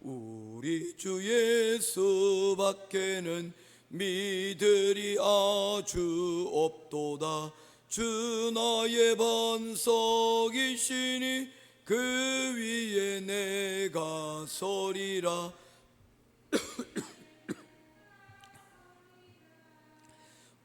우리 주 예수밖에는 믿으리 아주 없도다. 주 나의 반석이시니 그 위에 내가 서리라.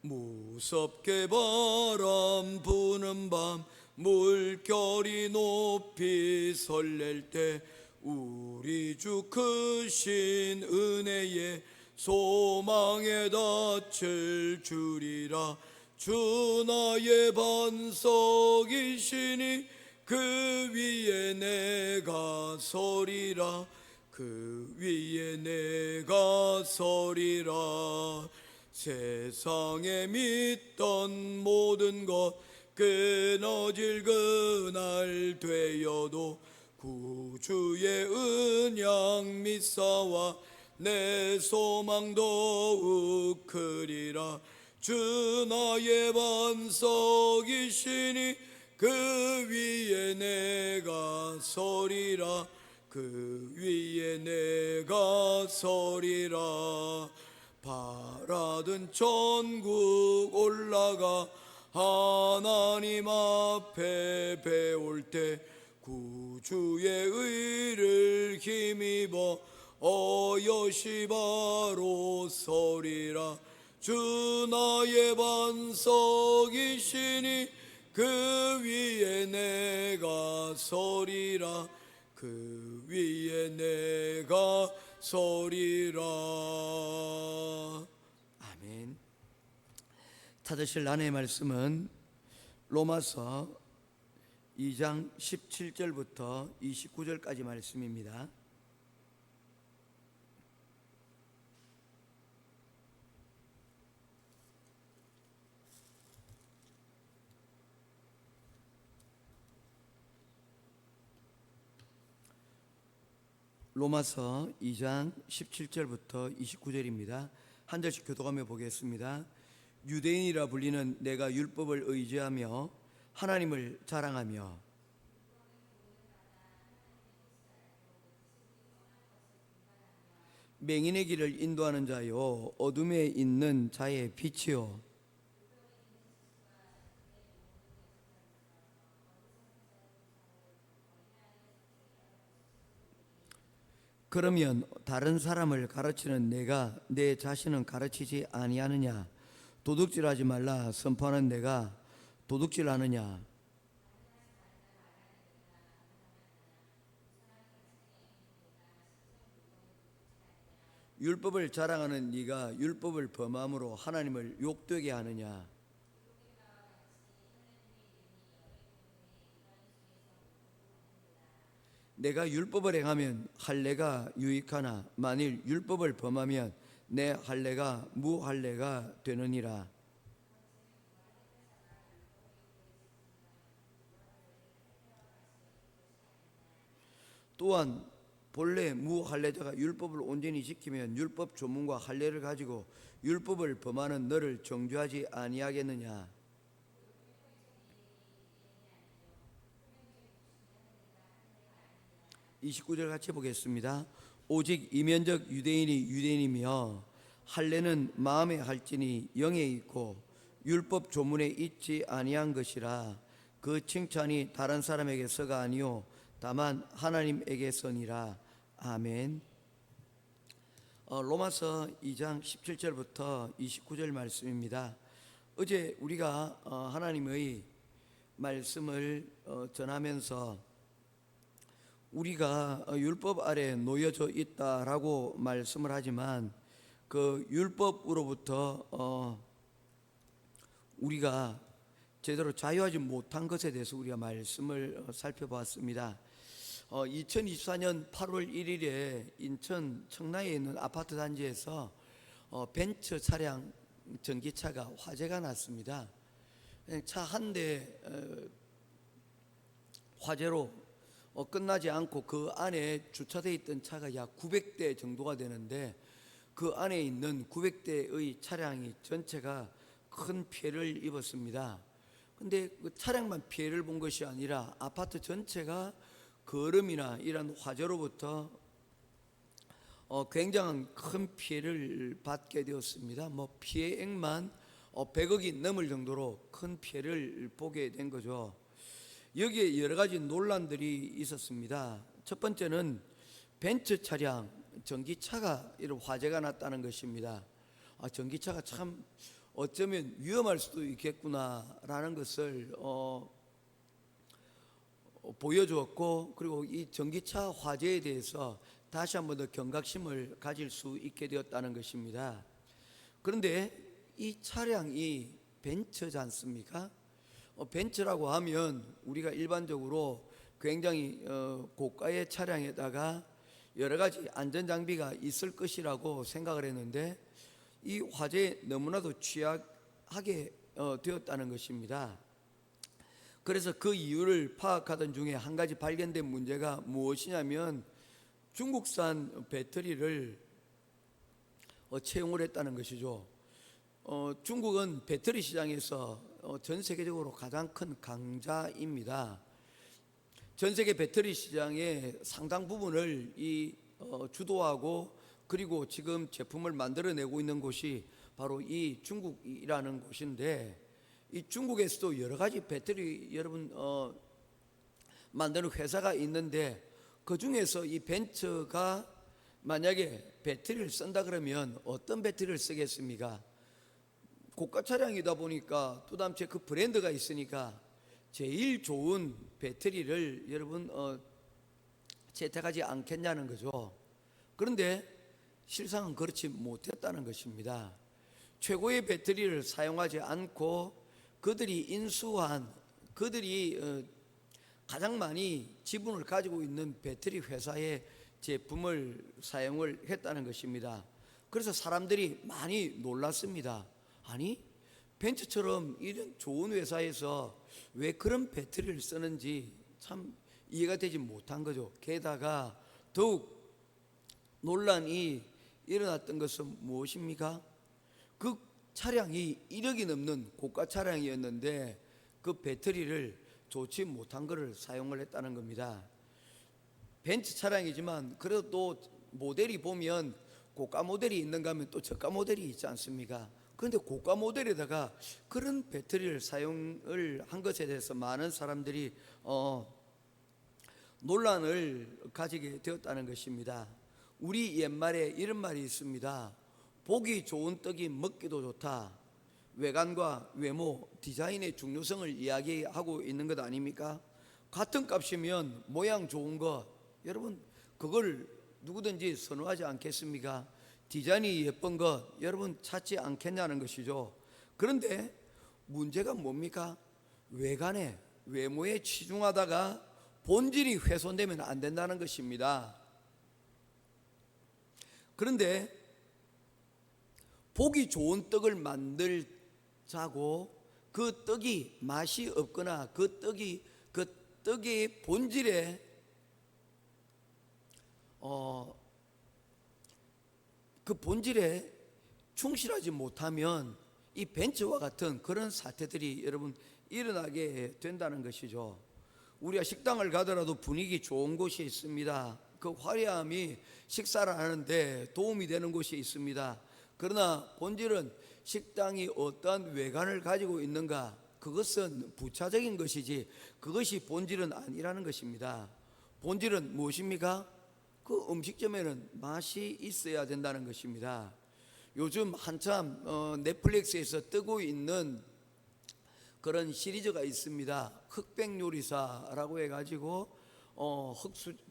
무섭게 바람 부는 밤 물결이 높이 설렐 때 우리 주 크신 은혜에 소망에 닿칠 줄이라. 주 나의 반석이시니 그 위에 내가 서리라. 그 위에 내가 서리라. 세상에 믿던 모든 것 끊어질 그날 되어도 구주의 은양 믿사와 내 소망 더욱 크리라. 주 나의 반석이시니 그 위에 내가 서리라. 그 위에 내가 서리라. 바라던 천국 올라가 하나님 앞에 배울 때 구주의 의를 힘입어 어여시 바로 서리라. 주 나의 반석이시니 그 위에 내가 서리라. 그 위에 내가 서리라. 아멘. 찾으실 하나님의 말씀은 로마서 2장 17절부터 29절까지 말씀입니다. 로마서 2장 17절부터 29절입니다. 한 절씩 교독하며 보겠습니다. 유대인이라 불리는 내가 율법을 의지하며 하나님을 자랑하며 맹인의 길을 인도하는 자요 어둠에 있는 자의 빛이요 그러면 다른 사람을 가르치는 내가 내 자신은 가르치지 아니하느냐? 도둑질하지 말라 선포하는 내가 도둑질하느냐? 율법을 자랑하는 네가 율법을 범함으로 하나님을 욕되게 하느냐? 내가 율법을 행하면 할례가 유익하나 만일 율법을 범하면 내 할례가 무할례가 되느니라. 또한 본래 무할례자가 율법을 온전히 지키면 율법 조문과 할례를 가지고 율법을 범하는 너를 정죄하지 아니하겠느냐. 29절 같이 보겠습니다. 오직 이면적 유대인이 유대인이며 할례는 마음에 할지니 영에 있고 율법 조문에 있지 아니한 것이라. 그 칭찬이 다른 사람에게서가 아니요 다만 하나님에게서니라. 아멘. 로마서 2장 17절부터 29절 말씀입니다. 어제 우리가 하나님의 말씀을 전하면서 우리가 율법 아래 놓여져 있다라고 말씀을 하지만 그 율법으로부터 우리가 제대로 자유하지 못한 것에 대해서 우리가 말씀을 살펴봤습니다. 2024년 8월 1일에 인천 청라에 있는 아파트 단지에서 벤츠 차량 전기차가 화재가 났습니다. 차 한 대 화재로 끝나지 않고 그 안에 주차되어 있던 차가 약 900대 정도가 되는데 그 안에 있는 900대의 차량이 전체가 큰 피해를 입었습니다. 근데 그 차량만 피해를 본 것이 아니라 아파트 전체가 거름이나 이런 화재로부터 굉장한 큰 피해를 받게 되었습니다. 뭐 피해액만 100억이 넘을 정도로 큰 피해를 보게 된 거죠. 여기에 여러 가지 논란들이 있었습니다. 첫 번째는 벤츠 차량, 전기차가 이런 화재가 났다는 것입니다. 전기차가 참 어쩌면 위험할 수도 있겠구나라는 것을 보여주었고, 그리고 이 전기차 화재에 대해서 다시 한번 더 경각심을 가질 수 있게 되었다는 것입니다. 그런데 이 차량이 벤츠지 않습니까? 벤츠라고 하면 우리가 일반적으로 굉장히 고가의 차량에다가 여러 가지 안전장비가 있을 것이라고 생각을 했는데, 이 화재에 너무나도 취약하게 되었다는 것입니다. 그래서 그 이유를 파악하던 중에 한 가지 발견된 문제가 무엇이냐면, 중국산 배터리를 채용을 했다는 것이죠. 중국은 배터리 시장에서 전 세계적으로 가장 큰 강자입니다. 전 세계 배터리 시장의 상당 부분을 주도하고, 그리고 지금 제품을 만들어내고 있는 곳이 바로 이 중국이라는 곳인데, 이 중국에서도 여러 가지 배터리 여러분 만드는 회사가 있는데, 그 중에서 이 벤츠가 만약에 배터리를 쓴다 그러면 어떤 배터리를 쓰겠습니까? 고가 차량이다 보니까 또다음째 그 브랜드가 있으니까 제일 좋은 배터리를 여러분 채택하지 않겠냐는 거죠. 그런데 실상은 그렇지 못했다는 것입니다. 최고의 배터리를 사용하지 않고 그들이 인수한, 그들이 가장 많이 지분을 가지고 있는 배터리 회사의 제품을 사용을 했다는 것입니다. 그래서 사람들이 많이 놀랐습니다. 아니, 벤츠처럼 이런 좋은 회사에서 왜 그런 배터리를 쓰는지 참 이해가 되지 못한 거죠. 게다가 더욱 논란이 일어났던 것은 무엇입니까? 그 차량이 1억이 넘는 고가 차량이었는데 그 배터리를 좋지 못한 것을 사용을 했다는 겁니다. 벤츠 차량이지만 그래도 또 모델이 보면 고가 모델이 있는가 하면 또 저가 모델이 있지 않습니까? 그런데 고가 모델에다가 그런 배터리를 사용을 한 것에 대해서 많은 사람들이 논란을 가지게 되었다는 것입니다. 우리 옛말에 이런 말이 있습니다. 보기 좋은 떡이 먹기도 좋다. 외관과 외모, 디자인의 중요성을 이야기하고 있는 것 아닙니까? 같은 값이면 모양 좋은 것, 여러분 그걸 누구든지 선호하지 않겠습니까? 디자인이 예쁜 것 여러분 찾지 않겠냐는 것이죠. 그런데 문제가 뭡니까? 외관에, 외모에 치중하다가 본질이 훼손되면 안 된다는 것입니다. 그런데 보기 좋은 떡을 만들자고 그 떡이 맛이 없거나 그 떡의 본질에 그 본질에 충실하지 못하면 이 벤츠와 같은 그런 사태들이 여러분 일어나게 된다는 것이죠. 우리가 식당을 가더라도 분위기 좋은 곳이 있습니다. 그 화려함이 식사를 하는데 도움이 되는 곳이 있습니다. 그러나 본질은 식당이 어떠한 외관을 가지고 있는가, 그것은 부차적인 것이지 그것이 본질은 아니라는 것입니다. 본질은 무엇입니까? 그 음식점에는 맛이 있어야 된다는 것입니다. 요즘 한참 넷플릭스에서 뜨고 있는 그런 시리즈가 있습니다. 흑백요리사라고 해가지고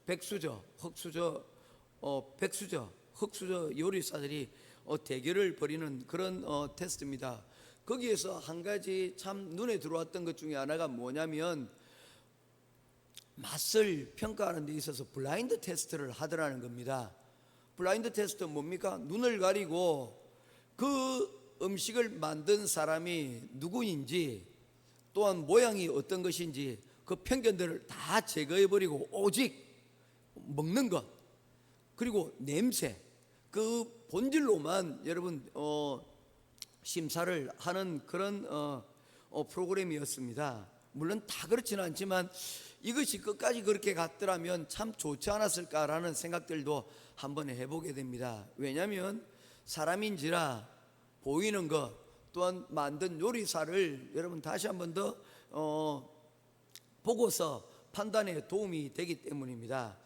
백수저 요리사들이 대결을 벌이는 그런 테스트입니다. 거기에서 한 가지 참 눈에 들어왔던 것 중에 하나가 뭐냐면, 맛을 평가하는 데 있어서 블라인드 테스트를 하더라는 겁니다. 블라인드 테스트 뭡니까? 눈을 가리고 그 음식을 만든 사람이 누구인지, 또한 모양이 어떤 것인지 그 편견들을 다 제거해버리고 오직 먹는 것, 그리고 냄새, 그 본질로만 여러분 심사를 하는 그런 프로그램이었습니다. 물론 다 그렇지는 않지만 이것이 끝까지 그렇게 갔더라면 참 좋지 않았을까라는 생각들도 한번 해보게 됩니다. 왜냐하면 사람인지라 보이는 것 또한 만든 요리사를 여러분 다시 한번 더 보고서 판단에 도움이 되기 때문입니다.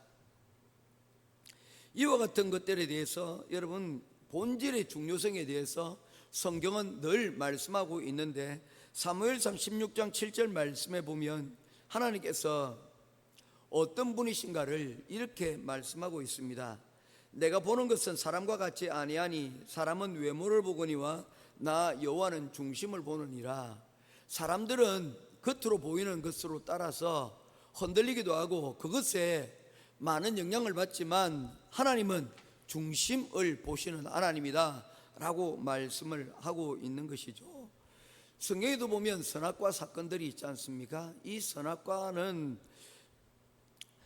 이와 같은 것들에 대해서 여러분 본질의 중요성에 대해서 성경은 늘 말씀하고 있는데 사무엘상 16장 7절 말씀에 보면 하나님께서 어떤 분이신가를 이렇게 말씀하고 있습니다. 내가 보는 것은 사람과 같지 아니하니 사람은 외모를 보거니와 나 여호와는 중심을 보느니라. 사람들은 겉으로 보이는 것으로 따라서 흔들리기도 하고 그것에 많은 영향을 받지만 하나님은 중심을 보시는 하나님이다 라고 말씀을 하고 있는 것이죠. 성경에도 보면 선악과 사건들이 있지 않습니까? 이 선악과는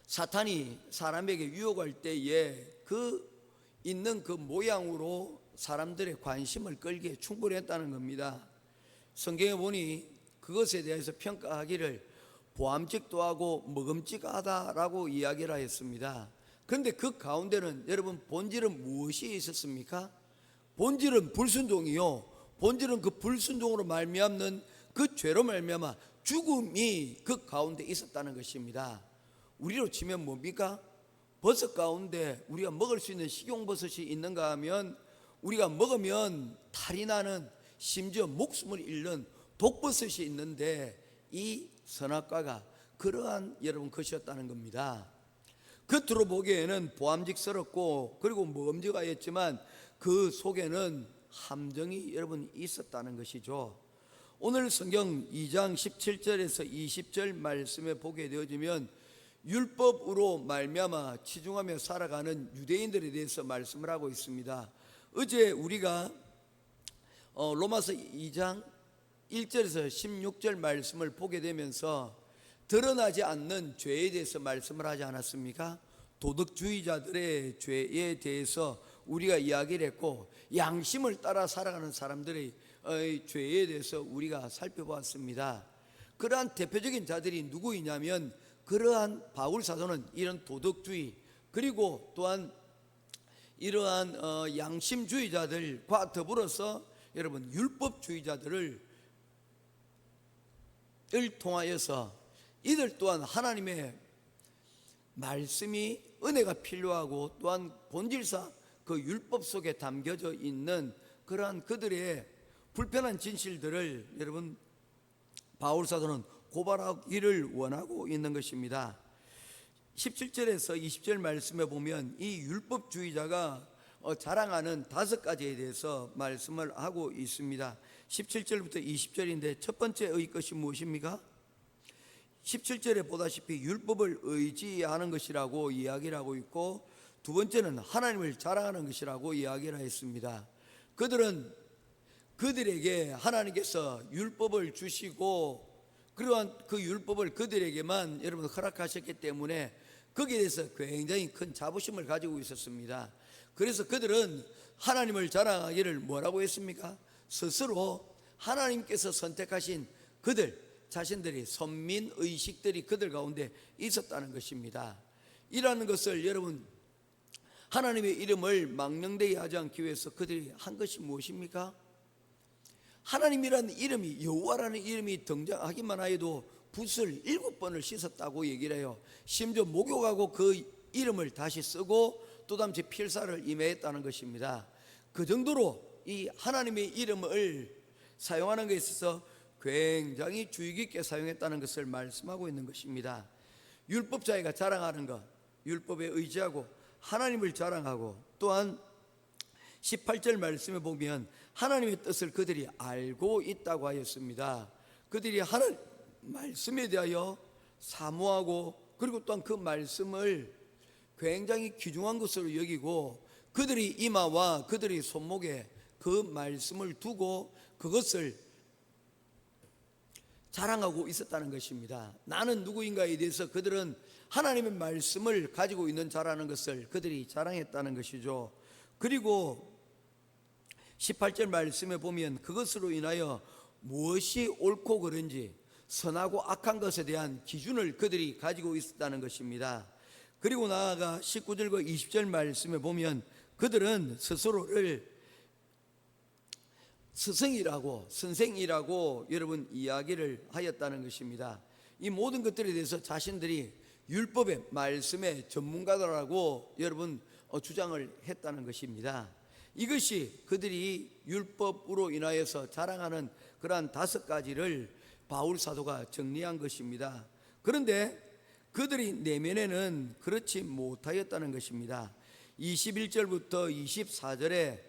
사탄이 사람에게 유혹할 때에 그 있는 그 모양으로 사람들의 관심을 끌기에 충분했다는 겁니다. 성경에 보니 그것에 대해서 평가하기를 보암직도 하고 먹음직하다라고 이야기를 했습니다. 그런데 그 가운데는 여러분 본질은 무엇이 있었습니까? 본질은 불순종이요. 본질은 그 불순종으로 말미암는 그 죄로 말미암아 죽음이 그 가운데 있었다는 것입니다. 우리로 치면 뭡니까? 버섯 가운데 우리가 먹을 수 있는 식용버섯이 있는가 하면 우리가 먹으면 탈이 나는 심지어 목숨을 잃는 독버섯이 있는데 이 선악과가 그러한 여러분 것이었다는 겁니다. 겉으로 보기에는 보암직스럽고 그리고 먹음직하였지만 그 속에는 함정이 여러분 있었다는 것이죠. 오늘 성경 2장 17절에서 20절 말씀에 보게 되어지면 율법으로 말미암아 치중하며 살아가는 유대인들에 대해서 말씀을 하고 있습니다. 어제 우리가 로마서 2장 1절에서 16절 말씀을 보게 되면서 드러나지 않는 죄에 대해서 말씀을 하지 않았습니까? 도덕주의자들의 죄에 대해서 우리가 이야기를 했고 양심을 따라 살아가는 사람들의 죄에 대해서 우리가 살펴보았습니다. 그러한 대표적인 자들이 누구이냐면 그러한 바울 사도는 이런 도덕주의 그리고 또한 이러한 양심주의자들과 더불어서 여러분 율법주의자들을 통하여서 이들 또한 하나님의 말씀이 은혜가 필요하고 또한 본질상 그 율법 속에 담겨져 있는 그러한 그들의 불편한 진실들을 여러분 바울 사도는 고발하기를 원하고 있는 것입니다. 17절에서 20절 말씀에 보면 이 율법주의자가 자랑하는 5가지에 대해서 말씀을 하고 있습니다. 17절부터 20절인데 첫 번째의 것이 무엇입니까? 17절에 보다시피 율법을 의지하는 것이라고 이야기를 하고 있고 두 번째는 하나님을 자랑하는 것이라고 이야기를 했습니다. 그들은 그들에게 하나님께서 율법을 주시고 그러한 그 율법을 그들에게만 여러분 허락하셨기 때문에 거기에 대해서 굉장히 큰 자부심을 가지고 있었습니다. 그래서 그들은 하나님을 자랑하기를 뭐라고 했습니까? 스스로 하나님께서 선택하신 그들 자신들이 선민의식들이 그들 가운데 있었다는 것입니다. 이라는 것을 여러분 하나님의 이름을 망령되게 하지 않기 위해서 그들이 한 것이 무엇입니까? 하나님이라는 이름이 여호와라는 이름이 등장하기만 하여도 붓을 7번을 씻었다고 얘기를 해요. 심지어 목욕하고 그 이름을 다시 쓰고 또다시 필사를 임했다는 것입니다. 그 정도로 이 하나님의 이름을 사용하는 것에 있어서 굉장히 주의 깊게 사용했다는 것을 말씀하고 있는 것입니다. 율법자가 자랑하는 것, 율법에 의지하고 하나님을 자랑하고 또한 18절 말씀에 보면 하나님의 뜻을 그들이 알고 있다고 하였습니다. 그들이 하나님 말씀에 대하여 사모하고 그리고 또한 그 말씀을 굉장히 귀중한 것으로 여기고 그들이 이마와 그들이 손목에 그 말씀을 두고 그것을 자랑하고 있었다는 것입니다. 나는 누구인가에 대해서 그들은 하나님의 말씀을 가지고 있는 자라는 것을 그들이 자랑했다는 것이죠. 그리고 18절 말씀에 보면 그것으로 인하여 무엇이 옳고 그른지 선하고 악한 것에 대한 기준을 그들이 가지고 있었다는 것입니다. 그리고 나아가 19절과 20절 말씀에 보면 그들은 스스로를 스승이라고, 선생이라고 여러분 이야기를 하였다는 것입니다. 이 모든 것들에 대해서 자신들이 율법의 말씀의 전문가라고 여러분 주장을 했다는 것입니다. 이것이 그들이 율법으로 인하여서 자랑하는 그러한 5가지를 바울 사도가 정리한 것입니다. 그런데 그들이 내면에는 그렇지 못하였다는 것입니다. 21절부터 24절에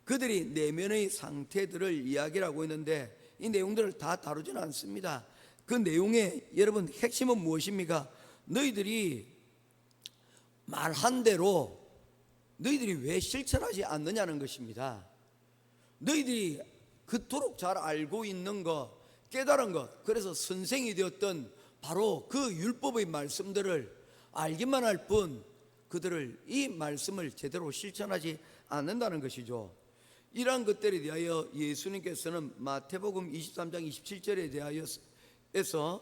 그들이 내면의 상태들을 이야기하고 있는데 이 내용들을 다 다루지는 않습니다. 그 내용의 여러분 핵심은 무엇입니까? 너희들이 말한 대로 너희들이 왜 실천하지 않느냐는 것입니다. 너희들이 그토록 잘 알고 있는 것, 깨달은 것, 그래서 선생이 되었던 바로 그 율법의 말씀들을 알기만 할 뿐 그들을 이 말씀을 제대로 실천하지 않는다는 것이죠. 이러한 것들에 대하여 예수님께서는 마태복음 23장 27절에 대하여서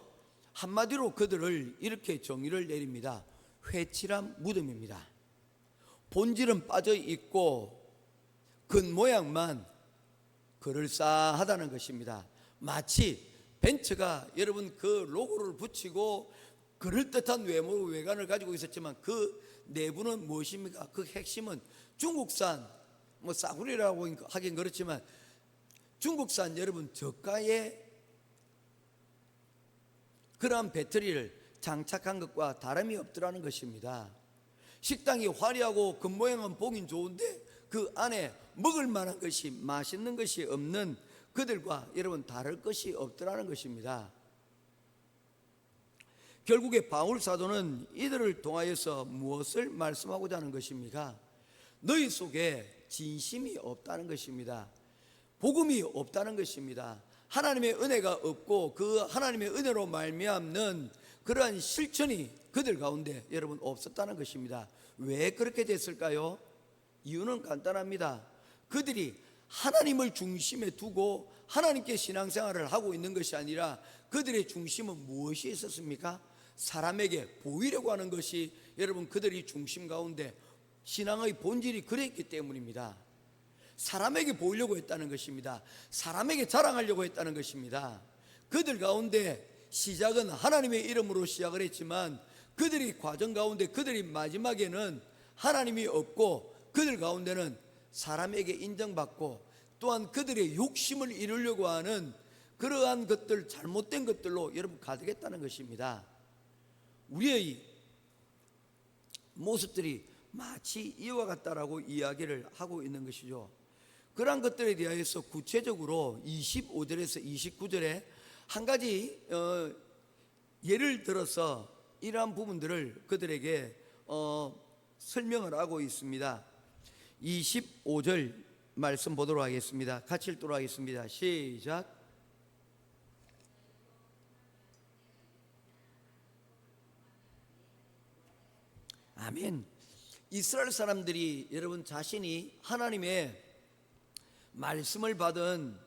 한마디로 그들을 이렇게 정의를 내립니다. 회칠한 무덤입니다. 본질은 빠져 있고 겉모양만 그럴싸하다는 것입니다. 마치 벤츠가 여러분 그 로고를 붙이고 그럴듯한 외관을 가지고 있었지만 그 내부는 무엇입니까? 그 핵심은 중국산 싸구리라고 하긴 그렇지만 중국산 여러분 저가의 그러한 배터리를 장착한 것과 다름이 없더라는 것입니다. 식당이 화려하고 겉모양은 보긴 좋은데 그 안에 먹을 만한 것이, 맛있는 것이 없는 그들과 여러분 다를 것이 없더라는 것입니다. 결국에 바울 사도는 이들을 통하여서 무엇을 말씀하고자 하는 것입니까? 너희 속에 진심이 없다는 것입니다. 복음이 없다는 것입니다. 하나님의 은혜가 없고 그 하나님의 은혜로 말미암는 그러한 실천이 그들 가운데 여러분 없었다는 것입니다. 왜 그렇게 됐을까요? 이유는 간단합니다. 그들이 하나님을 중심에 두고 하나님께 신앙생활을 하고 있는 것이 아니라 그들의 중심은 무엇이 있었습니까? 사람에게 보이려고 하는 것이 여러분 그들이 중심 가운데 신앙의 본질이 그랬기 때문입니다. 사람에게 보이려고 했다는 것입니다. 사람에게 자랑하려고 했다는 것입니다. 그들 가운데 시작은 하나님의 이름으로 시작을 했지만 그들이 과정 가운데 그들이 마지막에는 하나님이 없고 그들 가운데는 사람에게 인정받고 또한 그들의 욕심을 이루려고 하는 그러한 것들, 잘못된 것들로 여러분 가득했다는 것입니다. 우리의 모습들이 마치 이와 같다라고 이야기를 하고 있는 것이죠. 그러한 것들에 대해서 구체적으로 25절에서 29절에 한 가지 예를 들어서 이러한 부분들을 그들에게 설명을 하고 있습니다. 25절 말씀 보도록 하겠습니다. 같이 읽도록 하겠습니다. 시작. 아멘. 이스라엘 사람들이 여러분 자신이 하나님의 말씀을 받은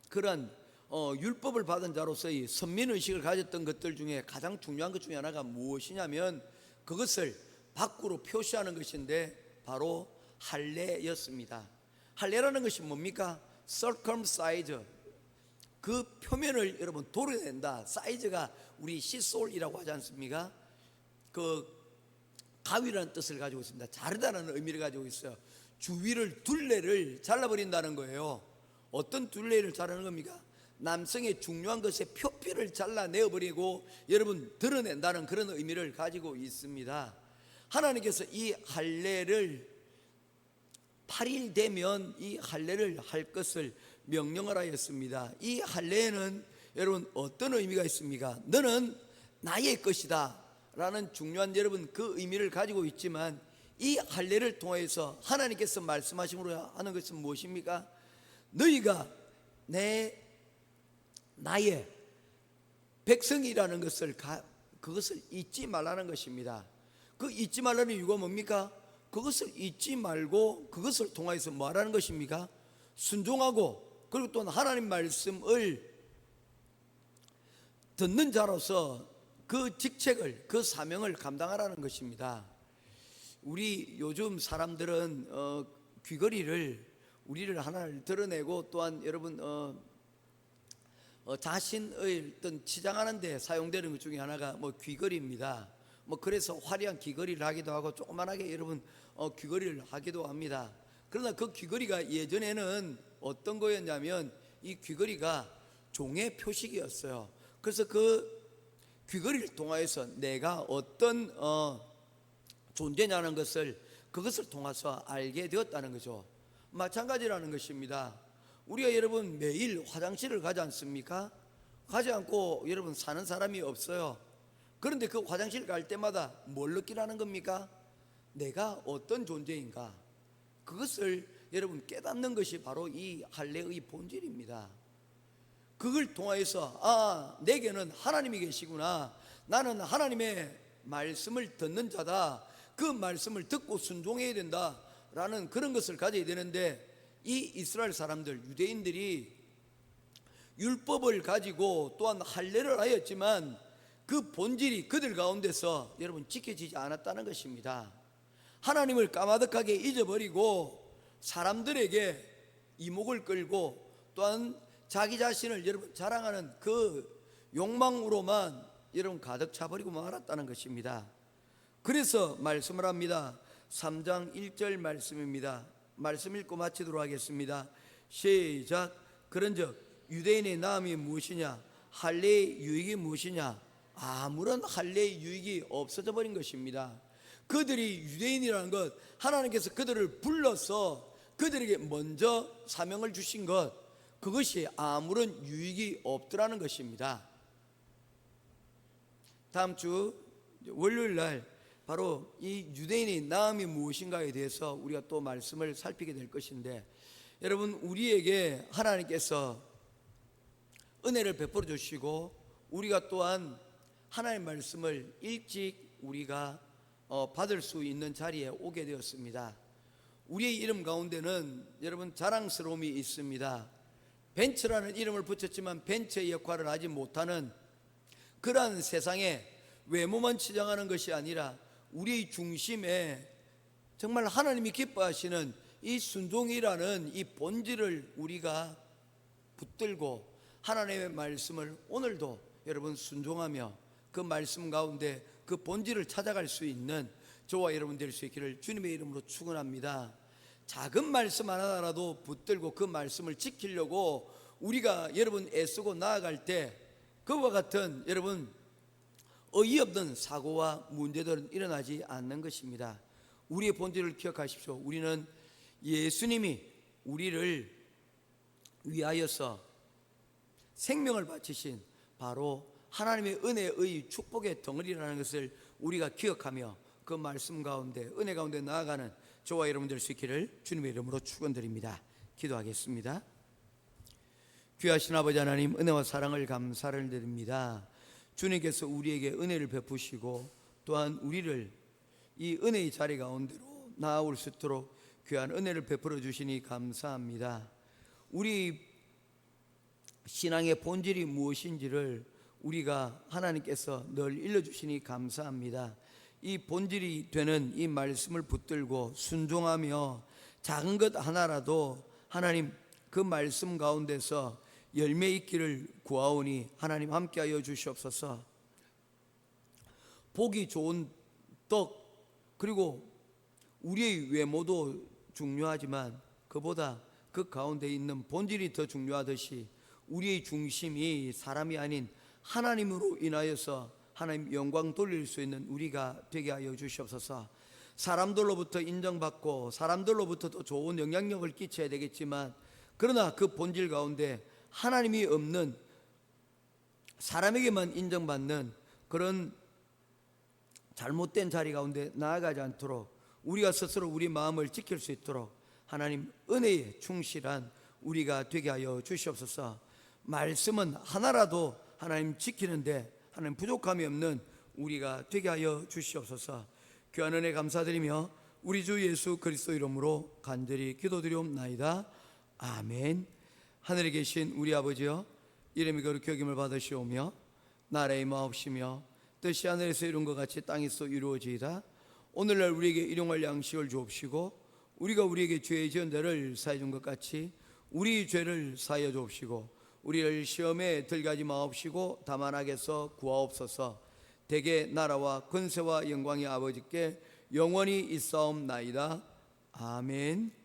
그런 율법을 받은 자로서의 선민의식을 가졌던 것들 중에 가장 중요한 것 중에 하나가 무엇이냐면 그것을 밖으로 표시하는 것인데 바로 할례였습니다. 할례라는 것이 뭡니까? circumcise, 그 표면을 여러분 도려낸다. 사이즈가 우리 시솔이라고 하지 않습니까? 그 가위라는 뜻을 가지고 있습니다. 자르다는 의미를 가지고 있어요. 주위를 둘레를 잘라버린다는 거예요. 어떤 둘레를 자르는 겁니까? 남성의 중요한 것의 표피를 잘라내어버리고 여러분 드러낸다는 그런 의미를 가지고 있습니다. 하나님께서 이 할례를 8일 되면 이 할례를 할 것을 명령을 하였습니다. 이 할례에는 여러분 어떤 의미가 있습니까? 너는 나의 것이다 라는 중요한 여러분 그 의미를 가지고 있지만 이 할례를 통해서 하나님께서 말씀하심으로 하는 것은 무엇입니까? 너희가 나의 백성이라는 것을 그것을 잊지 말라는 것입니다. 그 잊지 말라는 이유가 뭡니까? 그것을 잊지 말고 그것을 통해서 뭐 하라는 것입니까? 순종하고 그리고 또 하나님 말씀을 듣는 자로서 그 직책을, 그 사명을 감당하라는 것입니다. 우리 요즘 사람들은 귀걸이를, 우리를 하나를 드러내고 또한 여러분 자신의 어떤 치장하는 데 사용되는 것 중에 하나가 뭐 귀걸이입니다. 뭐 그래서 화려한 귀걸이를 하기도 하고 조그만하게 여러분 귀걸이를 하기도 합니다. 그러나 그 귀걸이가 예전에는 어떤 거였냐면 이 귀걸이가 종의 표식이었어요. 그래서 그 귀걸이를 통하여서 내가 어떤 존재냐는 것을, 그것을 통해서 알게 되었다는 거죠. 마찬가지라는 것입니다. 우리가 여러분 매일 화장실을 가지 않습니까? 가지 않고 여러분 사는 사람이 없어요. 그런데 그 화장실 갈 때마다 뭘 느끼라는 겁니까? 내가 어떤 존재인가? 그것을 여러분 깨닫는 것이 바로 이 할례의 본질입니다. 그걸 통하여서 내게는 하나님이 계시구나, 나는 하나님의 말씀을 듣는 자다, 그 말씀을 듣고 순종해야 된다 라는 그런 것을 가져야 되는데, 이 이스라엘 사람들, 유대인들이 율법을 가지고 또한 할례를 하였지만 그 본질이 그들 가운데서 여러분 지켜지지 않았다는 것입니다. 하나님을 까마득하게 잊어버리고 사람들에게 이목을 끌고 또한 자기 자신을 여러분 자랑하는 그 욕망으로만 여러분 가득 차버리고 말았다는 것입니다. 그래서 말씀을 합니다. 3장 1절 말씀입니다. 말씀 읽고 마치도록 하겠습니다. 시작. 그런즉 유대인의 나음이 무엇이냐, 할례의 유익이 무엇이냐. 아무런 할례의 유익이 없어져 버린 것입니다. 그들이 유대인이라는 것, 하나님께서 그들을 불러서 그들에게 먼저 사명을 주신 것, 그것이 아무런 유익이 없더라는 것입니다. 다음 주 월요일 날 바로 이 유대인의 나음이 무엇인가에 대해서 우리가 또 말씀을 살피게 될 것인데, 여러분 우리에게 하나님께서 은혜를 베풀어 주시고 우리가 또한 하나님의 말씀을 일찍 우리가 받을 수 있는 자리에 오게 되었습니다. 우리의 이름 가운데는 여러분 자랑스러움이 있습니다. 벤츠라는 이름을 붙였지만 벤츠의 역할을 하지 못하는 그러한 세상에 외모만 치장하는 것이 아니라 우리의 중심에 정말 하나님이 기뻐하시는 이 순종이라는 이 본질을 우리가 붙들고 하나님의 말씀을 오늘도 여러분 순종하며 그 말씀 가운데 그 본질을 찾아갈 수 있는 저와 여러분 될 수 있기를 주님의 이름으로 축원합니다. 작은 말씀 하나라도 붙들고 그 말씀을 지키려고 우리가 여러분 애쓰고 나아갈 때 그와 같은 여러분 어이없는 사고와 문제들은 일어나지 않는 것입니다. 우리의 본질을 기억하십시오. 우리는 예수님이 우리를 위하여서 생명을 바치신 바로 하나님의 은혜의 축복의 덩어리라는 것을 우리가 기억하며 그 말씀 가운데 은혜 가운데 나아가는 저와 여러분 될 수 있기를 주님의 이름으로 축원드립니다. 기도하겠습니다. 귀하신 아버지 하나님, 은혜와 사랑을 감사를 드립니다. 주님께서 우리에게 은혜를 베푸시고 또한 우리를 이 은혜의 자리 가운데로 나아올 수 있도록 귀한 은혜를 베풀어 주시니 감사합니다. 우리 신앙의 본질이 무엇인지를 우리가 하나님께서 늘 일러주시니 감사합니다. 이 본질이 되는 이 말씀을 붙들고 순종하며 작은 것 하나라도 하나님 그 말씀 가운데서 열매 있기를 구하오니 하나님 함께하여 주시옵소서. 보기 좋은 떡 그리고 우리의 외모도 중요하지만 그보다 그 가운데 있는 본질이 더 중요하듯이 우리의 중심이 사람이 아닌 하나님으로 인하여서 하나님 영광 돌릴 수 있는 우리가 되게 하여 주시옵소서. 사람들로부터 인정받고 사람들로부터도 좋은 영향력을 끼쳐야 되겠지만 그러나 그 본질 가운데 하나님이 없는 사람에게만 인정받는 그런 잘못된 자리 가운데 나아가지 않도록 우리가 스스로 우리 마음을 지킬 수 있도록 하나님 은혜에 충실한 우리가 되게 하여 주시옵소서. 말씀은 하나라도 하나님 지키는데 하나님 부족함이 없는 우리가 되게 하여 주시옵소서. 귀한 은혜 감사드리며 우리 주 예수 그리스도 이름으로 간절히 기도드리옵나이다. 아멘. 하늘에 계신 우리 아버지여, 이름이 거룩히 여김을 받으시오며 나라의 마옵시며 뜻이 하늘에서 이룬 것 같이 땅에서 이루어지이다. 오늘날 우리에게 일용할 양식을 주옵시고 우리가 우리에게 죄 지은 데를 사해 준 것 같이 우리 죄를 사하여 주옵시고 우리를 시험에 들게 하지 마옵시고 다만 악에서 구하옵소서. 대개 나라와 권세와 영광이 아버지께 영원히 있사옵나이다. 아멘.